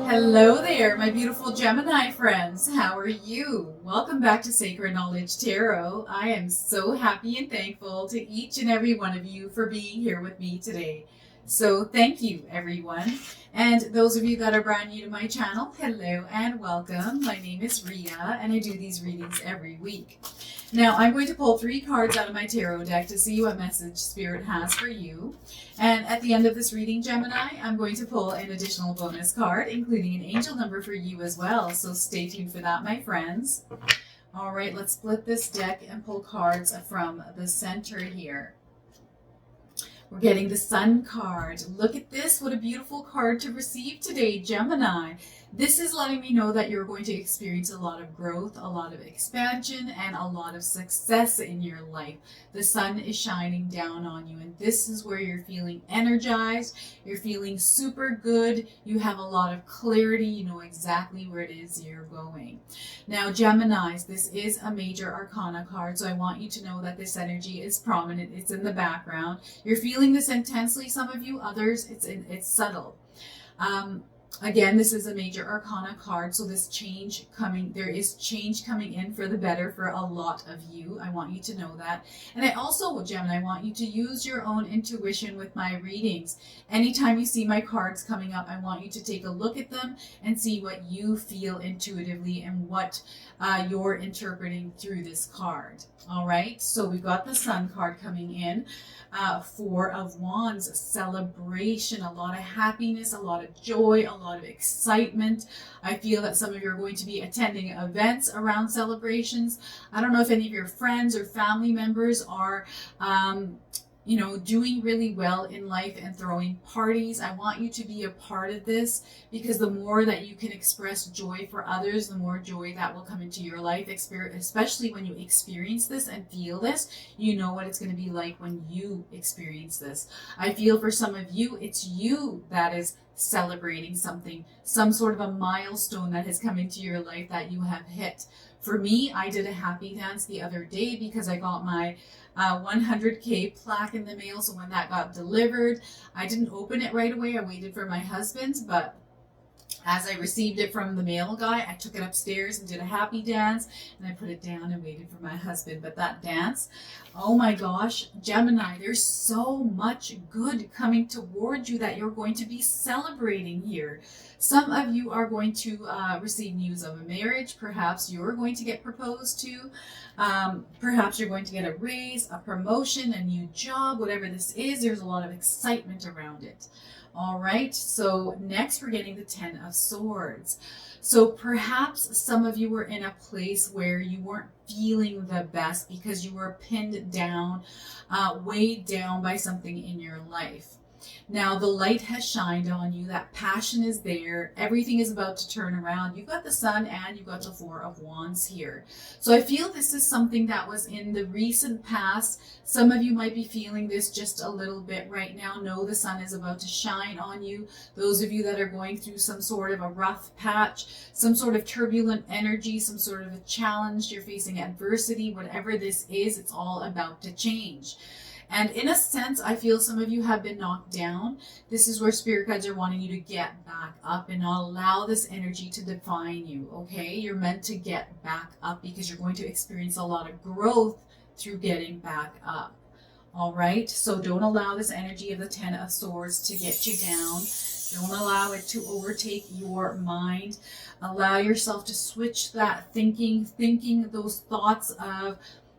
Hello there, my beautiful Gemini friends. How are you? Welcome back to Sacred Knowledge Tarot. I am so happy and thankful to each and every one of you for being here with me today. So thank you, everyone. And those of you that are brand new to my channel, hello and welcome. My name is Ria, and I do these readings every week. Now, I'm going to pull 3 cards out of my tarot deck to see what message Spirit has for you. And at the end of this reading, Gemini, I'm going to pull an additional bonus card, including an angel number for you as well. So stay tuned for that, my friends. All right, let's split this deck and pull cards from the center here. We're getting the Sun card. Look at this. What a beautiful card to receive today, Gemini. This is letting me know that you're going to experience a lot of growth, a lot of expansion, and a lot of success in your life. The sun is shining down on you, and this is where you're feeling energized. You're feeling super good. You have a lot of clarity. You know exactly where it is you're going. Now, Geminis, this is a major arcana card, so I want you to know that this energy is prominent. It's in the background. You're feeling this intensely, some of you. Others, it's subtle. Again, this is a major arcana card, so there is change coming in for the better for a lot of you. I want you to know that. And I also, Gemini, I want you to use your own intuition with my readings. Anytime you see my cards coming up, I want you to take a look at them and see what you feel intuitively and what you're interpreting through this card. All right, so we've got the Sun card coming in. 4 of Wands, celebration, a lot of happiness, a lot of joy, a lot of excitement. I feel that some of you are going to be attending events around celebrations. I don't know if any of your friends or family members are doing really well in life and throwing parties. I want you to be a part of this, because the more that you can express joy for others, the more joy that will come into your life, especially when you experience this and feel this. You know what it's going to be like when you experience this. I feel for some of you, it's you that is celebrating something, some sort of a milestone that has come into your life that you have hit. For me, I did a happy dance the other day because I got my 100K plaque in the mail. So when that got delivered, I didn't open it right away. I waited for my husband's, but as I received it from the mail guy, I took it upstairs and did a happy dance, and I put it down and waited for my husband. But that dance, oh my gosh, Gemini, there's so much good coming towards you that you're going to be celebrating here. Some of you are going to receive news of a marriage. Perhaps you're going to get proposed to. Perhaps you're going to get a raise, a promotion, a new job, whatever this is. There's a lot of excitement around it. All right, so next we're getting the 10 of Swords. So perhaps some of you were in a place where you weren't feeling the best because you were pinned down, weighed down by something in your life. Now the light has shined on you. That passion is there. Everything is about to turn around. You've got the Sun and you've got the 4 of Wands here. So I feel this is something that was in the recent past. Some of you might be feeling this just a little bit right now. No, the sun is about to shine on you. Those of you that are going through some sort of a rough patch, some sort of turbulent energy, some sort of a challenge, you're facing adversity, whatever this is, it's all about to change. And in a sense, I feel some of you have been knocked down. This is where spirit guides are wanting you to get back up and not allow this energy to define you, okay? You're meant to get back up because you're going to experience a lot of growth through getting back up. All right, so don't allow this energy of the 10 of Swords to get you down. Don't allow it to overtake your mind. Allow yourself to switch that thinking those thoughts of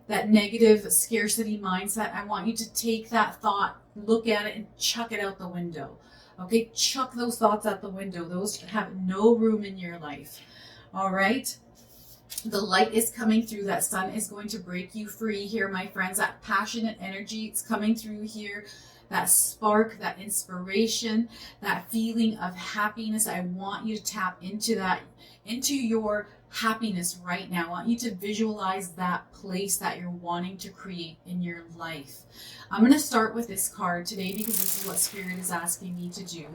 that negative scarcity mindset. I want you to take that thought, look at it, and chuck it out the window. Okay, chuck those thoughts out the window. Those have no room in your life. All right. The light is coming through. That sun is going to break you free here, my friends. That passionate energy, it's coming through here. That spark, that inspiration, that feeling of happiness. I want you to tap into that, into your happiness right now. I want you to visualize that place that you're wanting to create in your life. I'm going to start with this card today because this is what Spirit is asking me to do.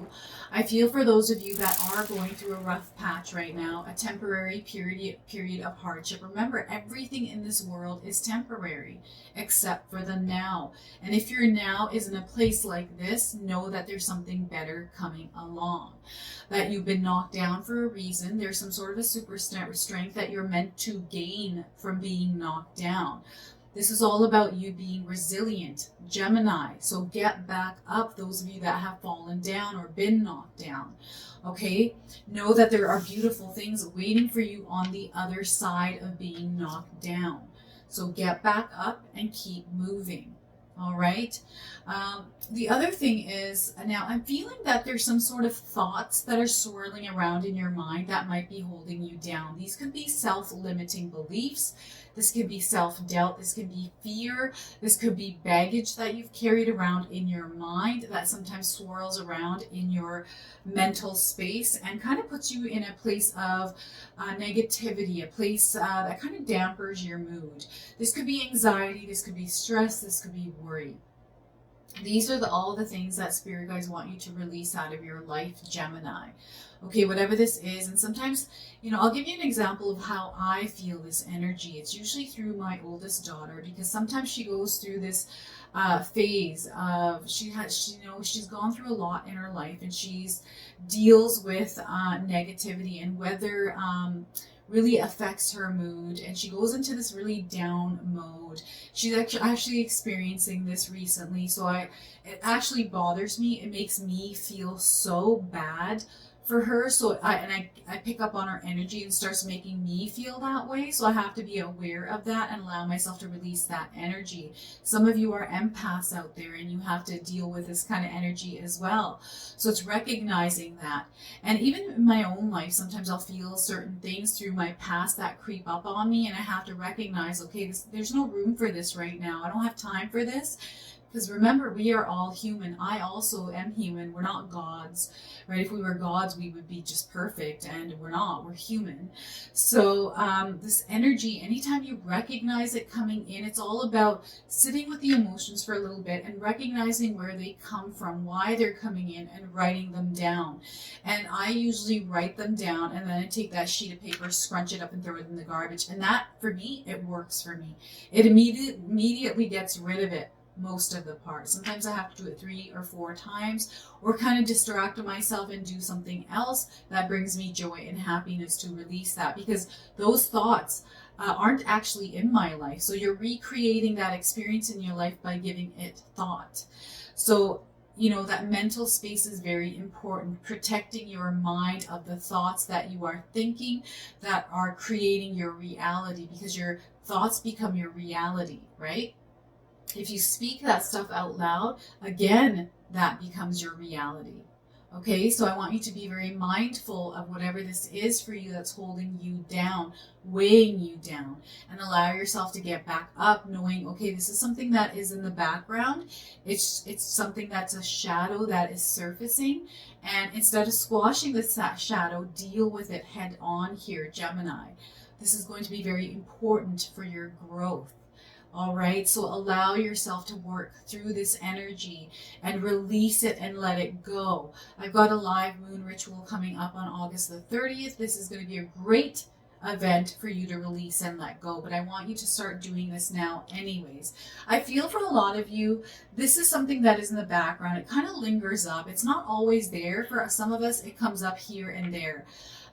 I feel for those of you that are going through a rough patch right now, a temporary period of hardship. Remember, everything in this world is temporary except for the now. And if your now is in a place like this, know that there's something better coming along. That you've been knocked down for a reason. There's some sort of a super strength that you're meant to gain from being knocked down. This is all about you being resilient, Gemini. So get back up, those of you that have fallen down or been knocked down. Okay? Know that there are beautiful things waiting for you on the other side of being knocked down. So get back up and keep moving. All right. The other thing is, now I'm feeling that there's some sort of thoughts that are swirling around in your mind that might be holding you down. These could be self-limiting beliefs. This could be self-doubt. This could be fear. This could be baggage that you've carried around in your mind that sometimes swirls around in your mental space and kind of puts you in a place of negativity, a place that kind of dampers your mood. This could be anxiety. This could be stress. This could be worry. These are all the things that Spirit guides want you to release out of your life, Gemini. Okay, whatever this is. And sometimes, I'll give you an example of how I feel this energy. It's usually through my oldest daughter, because sometimes she goes through this phase of, she's gone through a lot in her life, and she's deals with negativity, and whether really affects her mood, and she goes into this really down mode. She's actually experiencing this recently, so it actually bothers me. It makes me feel so bad for her. So I pick up on her energy and starts making me feel that way. So I have to be aware of that and allow myself to release that energy. Some of you are empaths out there, and you have to deal with this kind of energy as well. So it's recognizing that. And even in my own life, sometimes I'll feel certain things through my past that creep up on me, and I have to recognize, okay, there's no room for this right now. I don't have time for this. Because remember, we are all human. I also am human. We're not gods, right? If we were gods, we would be just perfect, and we're not. We're human. So this energy, anytime you recognize it coming in, it's all about sitting with the emotions for a little bit and recognizing where they come from, why they're coming in, and writing them down. And I usually write them down, and then I take that sheet of paper, scrunch it up, and throw it in the garbage. And that, for me, it works for me. It immediately gets rid of it. Most of the part. Sometimes I have to do it 3 or 4 times, or kind of distract myself and do something else that brings me joy and happiness to release that, because those thoughts aren't actually in my life. So you're recreating that experience in your life by giving it thought. So that mental space is very important, protecting your mind of the thoughts that you are thinking that are creating your reality, because your thoughts become your reality, right? If you speak that stuff out loud, again, that becomes your reality. Okay, so I want you to be very mindful of whatever this is for you that's holding you down, weighing you down, and allow yourself to get back up, knowing, okay, this is something that is in the background. It's something that's a shadow that is surfacing, and instead of squashing this shadow, deal with it head on here, Gemini. This is going to be very important for your growth. All right, so allow yourself to work through this energy and release it and let it go. I've got a live moon ritual coming up on August the 30th. This is going to be a great event for you to release and let go, but I want you to start doing this now anyways. I feel for a lot of you, this is something that is in the background. It kind of lingers up. It's not always there. For some of us, it comes up here and there.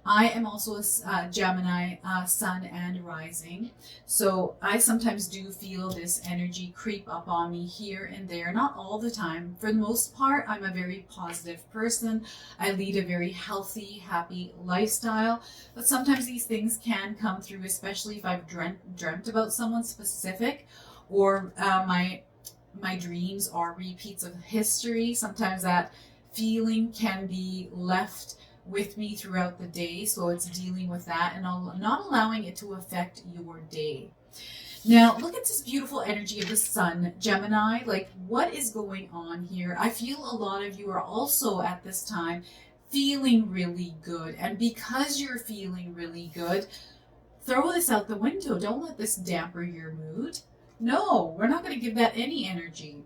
I am also a Gemini sun and rising, so I sometimes do feel this energy creep up on me here and there, not all the time. For the most part, I'm a very positive person. I lead a very healthy, happy lifestyle, but sometimes these things can come through, especially if I've dreamt about someone specific, or my dreams are repeats of history. Sometimes that feeling can be left with me throughout the day, so it's dealing with that and not allowing it to affect your day. Now look at this beautiful energy of the sun, Gemini. Like, what is going on here? I feel a lot of you are also at this time feeling really good, and because you're feeling really good, throw this out the window. Don't let this damper your mood. No, we're not going to give that any energy.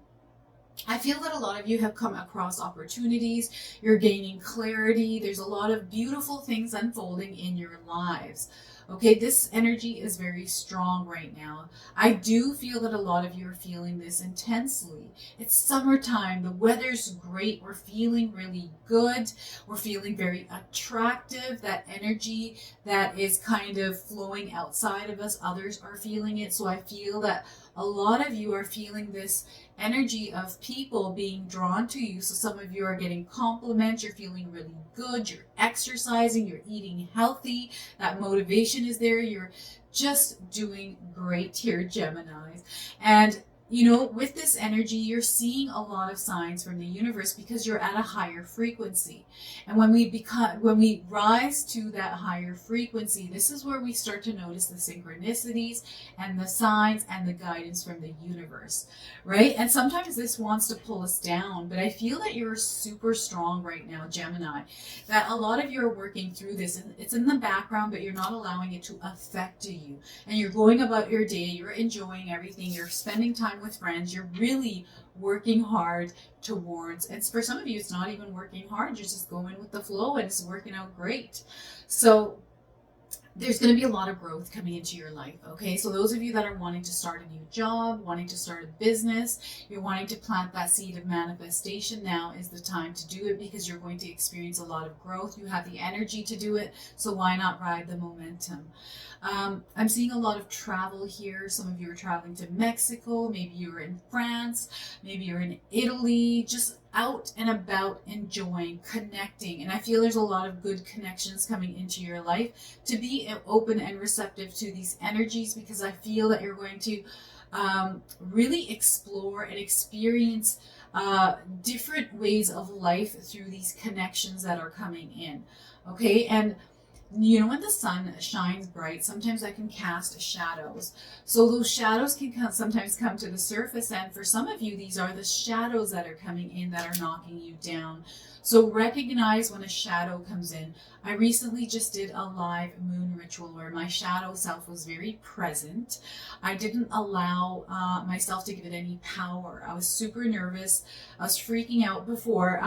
I feel that a lot of you have come across opportunities. You're gaining clarity. There's a lot of beautiful things unfolding in your lives. Okay, this energy is very strong right now. I do feel that a lot of you are feeling this intensely. It's summertime. The weather's great. We're feeling really good. We're feeling very attractive. That energy that is kind of flowing outside of us, others are feeling it. So I feel that a lot of you are feeling this energy of people being drawn to you. So some of you are getting compliments. You're feeling really good. You're exercising. You're eating healthy. That motivation is there. You're just doing great here, Geminis. And you know, with this energy, you're seeing a lot of signs from the universe because you're at a higher frequency. And when we rise to that higher frequency, this is where we start to notice the synchronicities and the signs and the guidance from the universe, right? And sometimes this wants to pull us down, but I feel that you're super strong right now, Gemini, that a lot of you are working through this, and it's in the background, but you're not allowing it to affect you. And you're going about your day, you're enjoying everything, you're spending time with friends, you're really working hard towards, and for some of you it's not even working hard, you're just going with the flow and it's working out great. So there's going to be a lot of growth coming into your life, okay? So those of you that are wanting to start a new job, wanting to start a business, you're wanting to plant that seed of manifestation, now is the time to do it because you're going to experience a lot of growth. You have the energy to do it, so why not ride the momentum? I'm seeing a lot of travel here. Some of you are traveling to Mexico, maybe you're in France, maybe you're in Italy, just out and about, enjoying, connecting. And I feel there's a lot of good connections coming into your life. To be open and receptive to these energies, because I feel that you're going to really explore and experience different ways of life through these connections that are coming in. Okay, and you know, when the sun shines bright, sometimes I can cast shadows. So those shadows can sometimes come to the surface. And for some of you, these are the shadows that are coming in that are knocking you down. So recognize when a shadow comes in. I recently just did a live moon ritual where my shadow self was very present. I didn't allow myself to give it any power. I was super nervous. I was freaking out before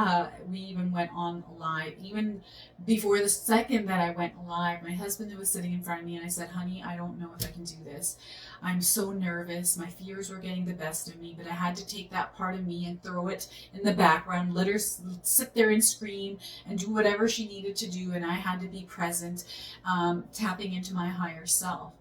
we even went on live. Even before the second that I went live, my husband was sitting in front of me and I said, honey, I don't know if I can do this. I'm so nervous. My fears were getting the best of me, but I had to take that part of me and throw it in the background, let her sit there and scream and do whatever she needed to do. And I had to be present, tapping into my higher self.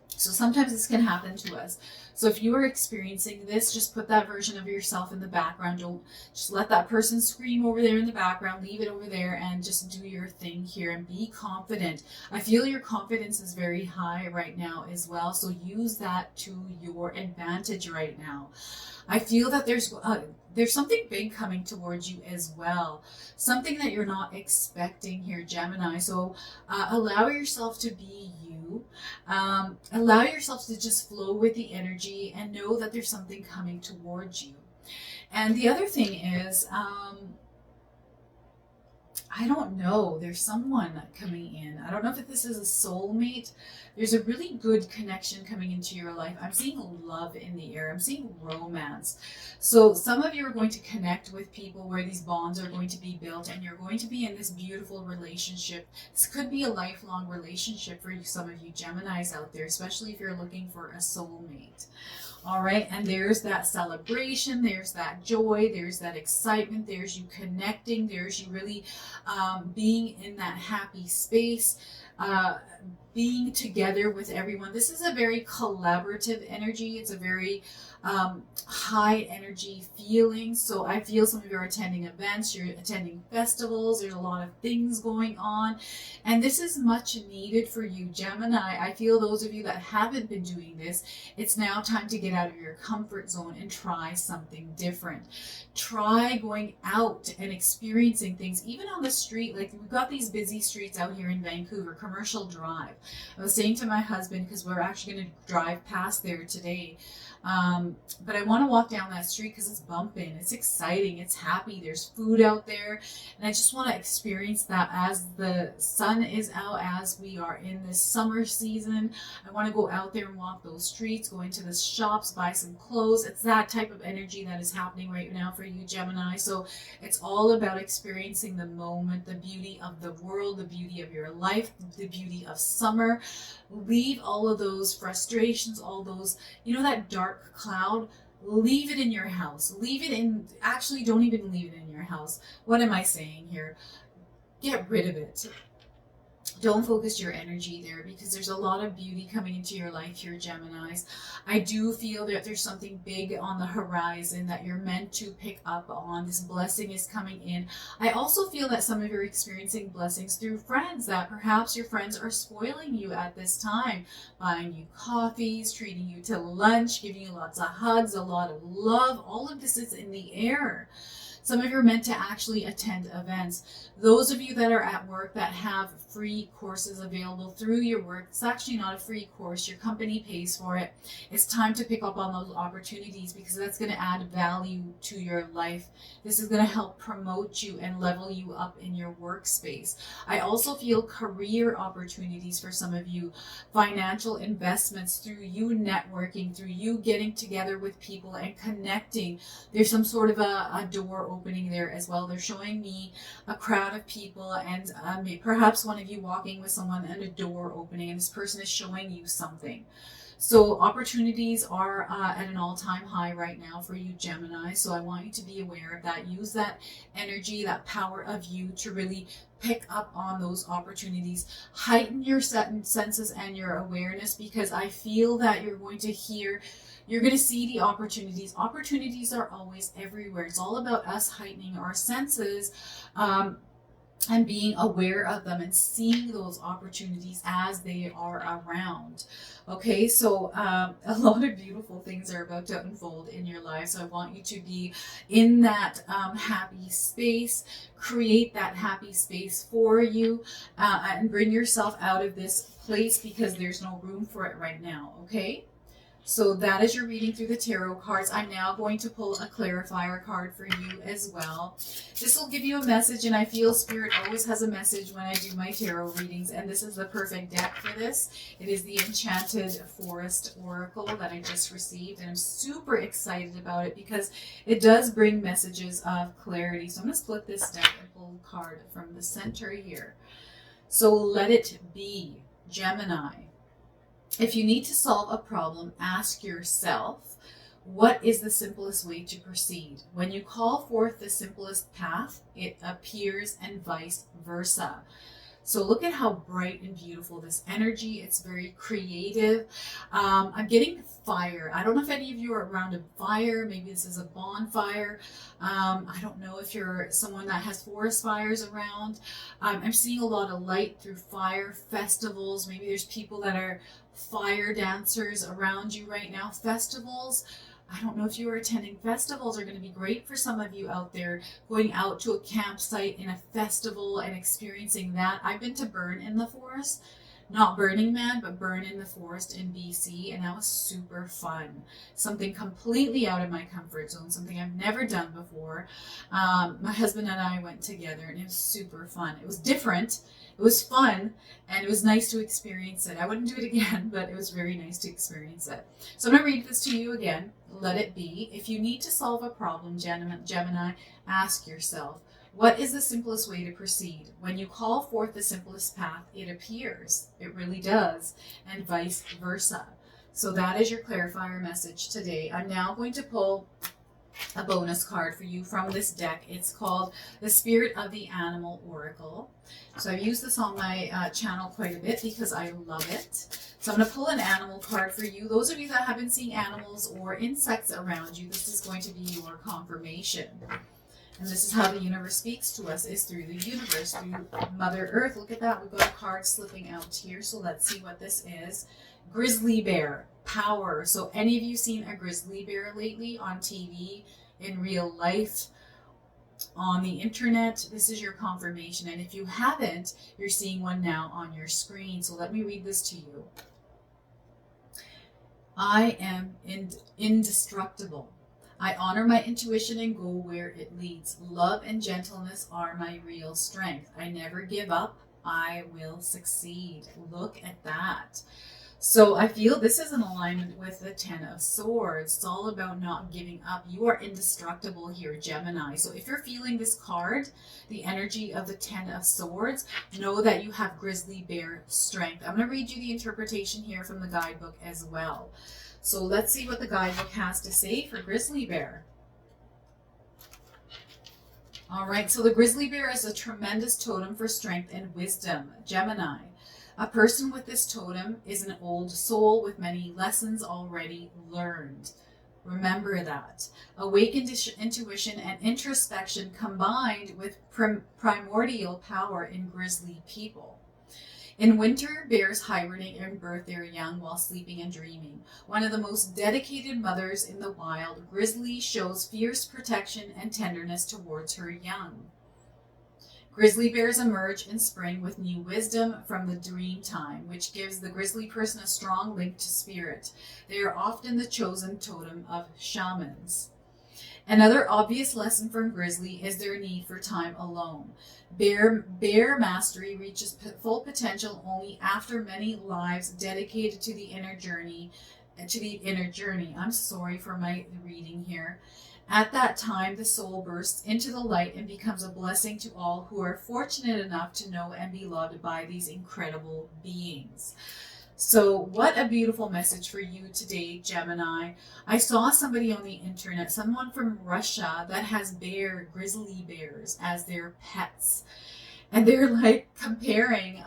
So sometimes this can happen to us. So if you are experiencing this, just put that version of yourself in the background. Don't just let that person scream over there in the background. Leave it over there and just do your thing here and be confident. I feel your confidence is very high right now as well. So use that to your advantage right now. I feel that there's something big coming towards you as well. Something that you're not expecting here, Gemini. So allow yourself to be you. Allow yourself to just flow with the energy and know that there's something coming towards you. And the other thing is, I don't know, there's someone coming in. I don't know if this is a soulmate. There's a really good connection coming into your life. I'm seeing love in the air. I'm seeing romance. So some of you are going to connect with people where these bonds are going to be built and you're going to be in this beautiful relationship. This could be a lifelong relationship for some of you Geminis out there, especially if you're looking for a soulmate. All right, and there's that celebration, there's that joy, there's that excitement, there's you connecting, there's you really being in that happy space, being together with everyone. This is a very collaborative energy. It's a very high energy feeling. So I feel some of you are attending events, you're attending festivals, there's a lot of things going on. And this is much needed for you, Gemini. I feel those of you that haven't been doing this, it's now time to get out of your comfort zone and try something different. Try going out and experiencing things, even on the street. Like we've got these busy streets out here in Vancouver, Commercial Drive. I was saying to my husband, because we're actually going to drive past there today, But I want to walk down that street because it's bumping, it's exciting, it's happy, there's food out there, and I just want to experience that as the sun is out, as we are in this summer season. I want to go out there and walk those streets, go into the shops, buy some clothes. It's that type of energy that is happening right now for you, Gemini. So it's all about experiencing the moment, the beauty of the world, the beauty of your life, the beauty of summer. Leave all of those frustrations, all those, that dark cloud. Leave it in your house. Leave it in, actually, don't even leave it in your house. What am I saying here? Get rid of it. Don't focus your energy there, because there's a lot of beauty coming into your life here, Geminis. I do feel that there's something big on the horizon that you're meant to pick up on. This blessing is coming in. I also feel that some of you are experiencing blessings through friends, that perhaps your friends are spoiling you at this time, buying you coffees, treating you to lunch, giving you lots of hugs, a lot of love. All of this is in the air. Some of you are meant to actually attend events. Those of you that are at work that have free courses available through your work, it's actually not a free course. Your company pays for it. It's time to pick up on those opportunities, because that's going to add value to your life. This is going to help promote you and level you up in your workspace. I also feel career opportunities for some of you, financial investments through you networking, through you getting together with people and connecting. There's some sort of a door opening there as well. They're showing me a crowd of people, and perhaps one of you walking with someone and a door opening, and this person is showing you something. So opportunities are at an all-time high right now for you, Gemini. So I want you to be aware of that. Use that energy, that power of you to really pick up on those opportunities. Heighten your senses and your awareness, because I feel that you're going to see the opportunities. Opportunities are always everywhere. It's all about us heightening our senses and being aware of them and seeing those opportunities as they are around. Okay, so a lot of beautiful things are about to unfold in your life. So I want you to be in that happy space. Create that happy space for you and bring yourself out of this place, because there's no room for it right now. Okay. So that is your reading through the tarot cards. I'm now going to pull a clarifier card for you as well. This will give you a message, and I feel Spirit always has a message when I do my tarot readings, and this is the perfect deck for this. It is the Enchanted Forest Oracle that I just received, and I'm super excited about it because it does bring messages of clarity. So I'm going to split this deck and pull a card from the center here. So let it be, Gemini. If you need to solve a problem, ask yourself, what is the simplest way to proceed? When you call forth the simplest path, it appears, and vice versa. So look at how bright and beautiful this energy. It's very creative. I'm getting fire. I don't know if any of you are around a fire. Maybe this is a bonfire. I don't know if you're someone that has forest fires around. I'm seeing a lot of light through fire festivals. Maybe there's people that are fire dancers around you right now. Festivals. I don't know if you are attending festivals, are going to be great for some of you out there, going out to a campsite in a festival and experiencing that. I've been to Burn in the Forest, not Burning Man, but Burn in the Forest in BC, and that was super fun. Something completely out of my comfort zone, something I've never done before. My husband and I went together, and it was super fun. It was different. It was fun, and it was nice to experience it. I wouldn't do it again, but it was very nice to experience it. So I'm going to read this to you again. Let it be. If you need to solve a problem, Gemini, ask yourself, what is the simplest way to proceed? When you call forth the simplest path, it appears. It really does, and vice versa. So that is your clarifier message today. I'm now going to pull a bonus card for you from this deck. It's called the Spirit of the Animal Oracle. So I've used this on my channel quite a bit because I love it. So I'm going to pull an animal card for you. Those of you that have been seeing animals or insects around you, this is going to be your confirmation. And this is how the universe speaks to us, is through the universe, through Mother Earth. Look at that. We've got a card slipping out here. So let's see what this is. Grizzly bear, power. So any of you seen a grizzly bear lately on TV, in real life, on the internet? This is your confirmation. And if you haven't, you're seeing one now on your screen. So let me read this to you. I am indestructible. I honor my intuition and go where it leads. Love and gentleness are my real strength. I never give up. I will succeed. Look at that. So I feel this is in alignment with the Ten of Swords. It's all about not giving up. You are indestructible here, Gemini. So if you're feeling this card, the energy of the Ten of Swords, know that you have grizzly bear strength. I'm going to read you the interpretation here from the guidebook as well. So let's see what the guidebook has to say for grizzly bear. All right, so the grizzly bear is a tremendous totem for strength and wisdom, Gemini. A person with this totem is an old soul with many lessons already learned. Remember that. Awakened intuition and introspection combined with primordial power in grizzly people. In winter, bears hibernate and birth their young while sleeping and dreaming. One of the most dedicated mothers in the wild, Grizzly shows fierce protection and tenderness towards her young. Grizzly bears emerge in spring with new wisdom from the dream time, which gives the grizzly person a strong link to spirit. They are often the chosen totem of shamans. Another obvious lesson from grizzly is their need for time alone. Bear mastery reaches full potential only after many lives dedicated to the inner journey. I'm sorry for my reading here. At that time, the soul bursts into the light and becomes a blessing to all who are fortunate enough to know and be loved by these incredible beings. So what a beautiful message for you today, Gemini. I saw somebody on the internet, someone from Russia that has grizzly bears as their pets. And they're like comparing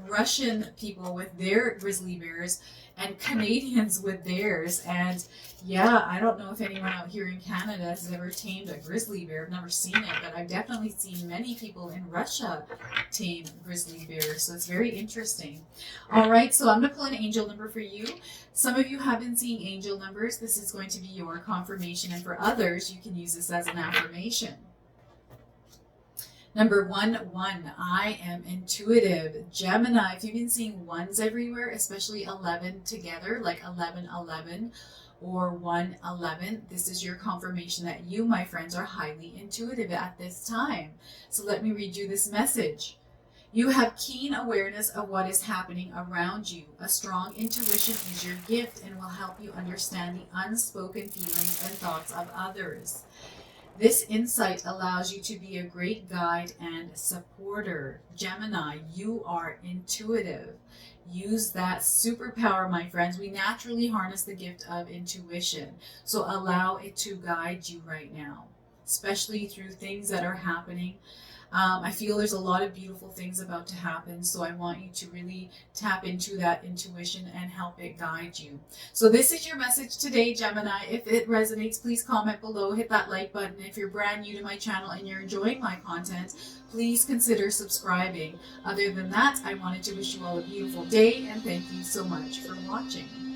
Russian people with their grizzly bears and Canadians with theirs. And yeah, I don't know if anyone out here in Canada has ever tamed a grizzly bear. I've never seen it, but I've definitely seen many people in Russia tame grizzly bears. So it's very interesting. All right, so I'm going to pull an angel number for you. Some of you have been seeing angel numbers. This is going to be your confirmation. And for others, you can use this as an affirmation. Number 1, I am intuitive. Gemini, if you've been seeing ones everywhere, especially 11 together, like 1111 or 111, this is your confirmation that you, my friends, are highly intuitive at this time. So let me read you this message. You have keen awareness of what is happening around you. A strong intuition is your gift and will help you understand the unspoken feelings and thoughts of others. This insight allows you to be a great guide and supporter. Gemini, you are intuitive. Use that superpower, my friends. We naturally harness the gift of intuition. So allow it to guide you right now, especially through things that are happening. I feel there's a lot of beautiful things about to happen, so I want you to really tap into that intuition and help it guide you. So this is your message today, Gemini. If it resonates, please comment below, hit that like button. If you're brand new to my channel and you're enjoying my content, please consider subscribing. Other than that, I wanted to wish you all a beautiful day, and thank you so much for watching.